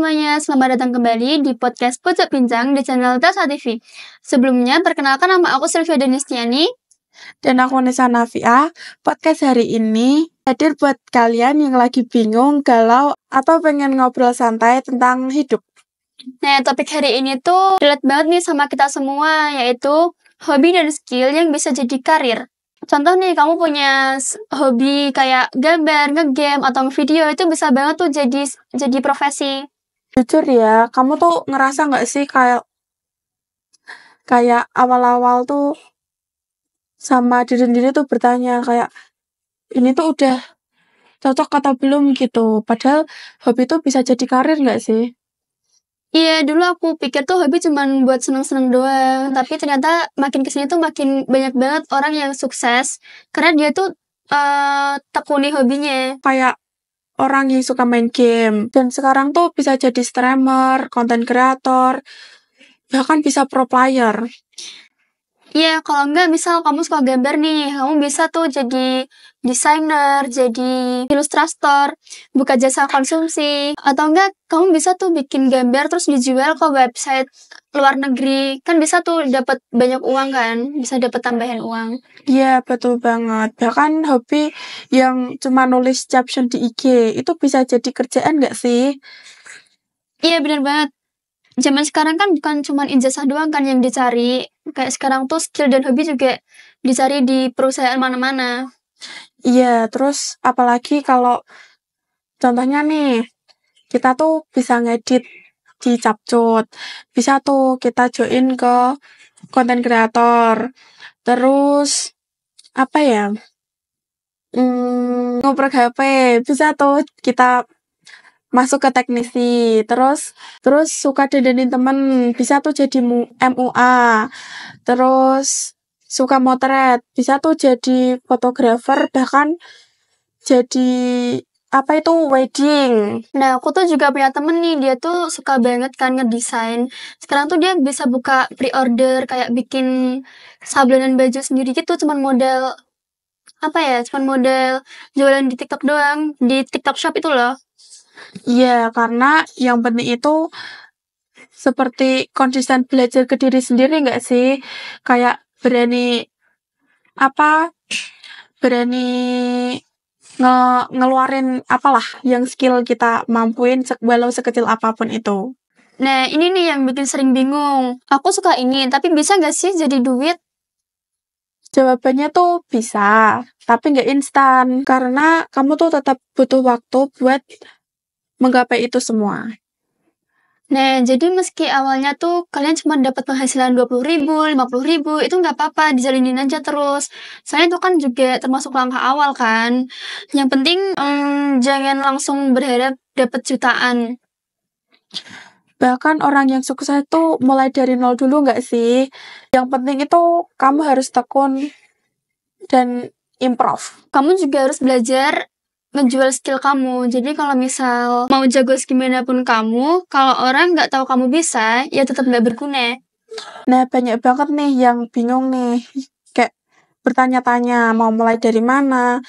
semuanya, selamat datang kembali di podcast Pojok Bincang di channel Tasa TV. Sebelumnya, perkenalkan nama aku Sylvia Denistiani. Dan aku Nisa Nafia. Podcast hari ini hadir buat kalian yang lagi bingung, galau, atau pengen ngobrol santai tentang hidup. Nah, topik hari ini tuh relate banget nih sama kita semua, yaitu hobi dan skill yang bisa jadi karir. Contoh nih, kamu punya hobi kayak gambar, ngegame, atau video, itu bisa banget tuh jadi profesi. Jujur ya, kamu tuh ngerasa nggak sih kayak awal-awal tuh sama diri sendiri tuh bertanya kayak ini tuh udah cocok atau belum gitu. Padahal hobi tuh bisa jadi karir nggak sih? Iya, dulu aku pikir tuh hobi cuman buat seneng-seneng doang. Tapi ternyata makin kesini tuh makin banyak banget orang yang sukses. Karena dia tuh tekuni hobinya. Kayak orang yang suka main game. Dan sekarang tuh bisa jadi streamer, content creator, bahkan bisa pro player. Iya, kalau enggak misal kamu suka gambar nih, kamu bisa tuh jadi desainer, jadi ilustrator, buka jasa konsumsi. Atau enggak, kamu bisa tuh bikin gambar terus dijual ke website luar negeri. Kan bisa tuh dapat banyak uang kan, bisa dapat tambahan uang. Iya, betul banget. Bahkan hobi yang cuma nulis caption di IG, itu bisa jadi kerjaan nggak sih? Iya, benar banget. Zaman sekarang kan bukan cuma ijazah doang kan yang dicari. Kayak sekarang tuh skill dan hobi juga dicari di perusahaan mana-mana. Iya, terus apalagi kalau contohnya nih, kita tuh bisa ngedit di Capcut. Bisa tuh kita join ke konten kreator. Terus, apa ya? Ngoprek HP. Bisa tuh kita masuk ke teknisi, terus suka dandanin temen, bisa tuh jadi MUA, terus suka motret, bisa tuh jadi fotografer, bahkan jadi wedding. Nah, aku tuh juga punya temen nih, dia tuh suka banget kan ngedesain. Sekarang tuh dia bisa buka pre-order, kayak bikin sablonan baju sendiri gitu, cuman modal jualan di TikTok doang, di TikTok Shop itu loh. Iya, karena yang penting itu seperti konsisten belajar ke diri sendiri nggak sih? Kayak berani ngeluarin apalah yang skill kita mampuin walau sekecil apapun itu. Nah, ini nih yang bikin sering bingung. Aku suka ini, tapi bisa nggak sih jadi duit? Jawabannya tuh bisa, tapi nggak instan. Karena kamu tuh tetap butuh waktu buat menggapai itu semua. Nah, jadi meski awalnya tuh kalian cuma dapat penghasilan 20.000, 50.000, itu nggak apa-apa, dijalinin aja terus. Soalnya itu kan juga termasuk langkah awal kan. Yang penting jangan langsung berharap dapat jutaan. Bahkan orang yang sukses itu mulai dari nol dulu nggak sih? Yang penting itu kamu harus tekun dan improve. Kamu juga harus belajar menjual skill kamu. Jadi kalau misal mau jago gimana pun kamu, kalau orang nggak tahu kamu bisa, ya tetap nggak berguna. Nah, banyak banget nih yang bingung nih. Kayak bertanya-tanya mau mulai dari mana.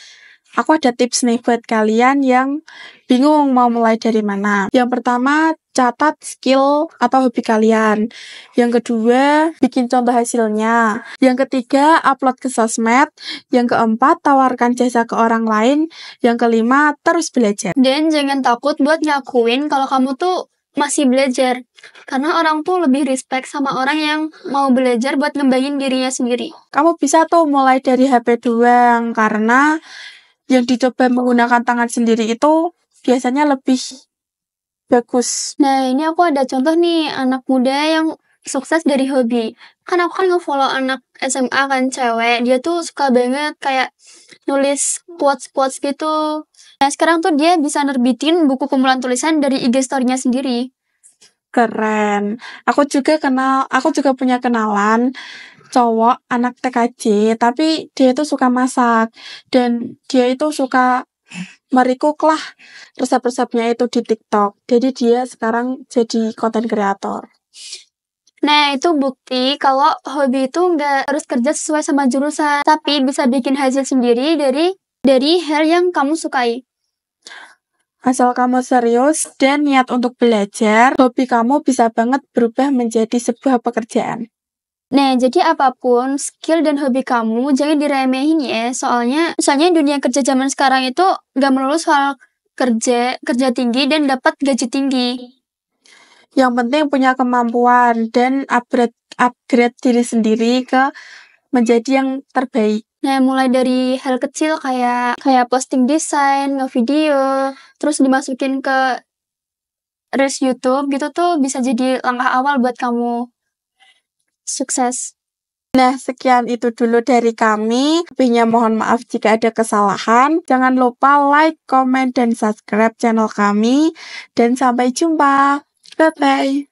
Aku ada tips nih buat kalian yang bingung mau mulai dari mana. Yang pertama, catat skill atau hobi kalian. Yang kedua, bikin contoh hasilnya. Yang ketiga, upload ke sosmed. Yang keempat, tawarkan jasa ke orang lain. Yang kelima, terus belajar. Dan jangan takut buat ngakuin kalau kamu tuh masih belajar. Karena orang tuh lebih respect sama orang yang mau belajar buat ngembangin dirinya sendiri. Kamu bisa tuh mulai dari HP doang, karena yang dicoba menggunakan tangan sendiri itu biasanya lebih bagus. Nah, ini aku ada contoh nih, anak muda yang sukses dari hobi. Kan aku kan nge-follow anak SMA kan, cewek. Dia tuh suka banget kayak nulis quotes-quotes gitu. Nah, sekarang tuh dia bisa nerbitin buku kumpulan tulisan dari IG story-nya sendiri. Keren. Aku juga punya kenalan cowok anak TKJ, tapi dia itu suka masak dan dia itu suka merecook lah resep-resepnya itu di TikTok. Jadi dia sekarang jadi content creator. Nah, itu bukti kalau hobi itu nggak harus kerja sesuai sama jurusan, tapi bisa bikin hasil sendiri dari hal yang kamu sukai. Asal kamu serius dan niat untuk belajar, hobi kamu bisa banget berubah menjadi sebuah pekerjaan. Nah, jadi apapun skill dan hobi kamu jangan diremehin ya. Soalnya dunia kerja zaman sekarang itu gak melulu soal kerja tinggi dan dapat gaji tinggi. Yang penting punya kemampuan dan upgrade diri sendiri ke menjadi yang terbaik. Nah, mulai dari hal kecil kayak posting desain, ngevideo, terus dimasukin ke Reels YouTube gitu tuh bisa jadi langkah awal buat kamu sukses. Nah, sekian itu dulu dari kami. Lebihnya mohon maaf jika ada kesalahan. Jangan lupa like, komen, dan subscribe channel kami. Dan sampai jumpa. Bye-bye.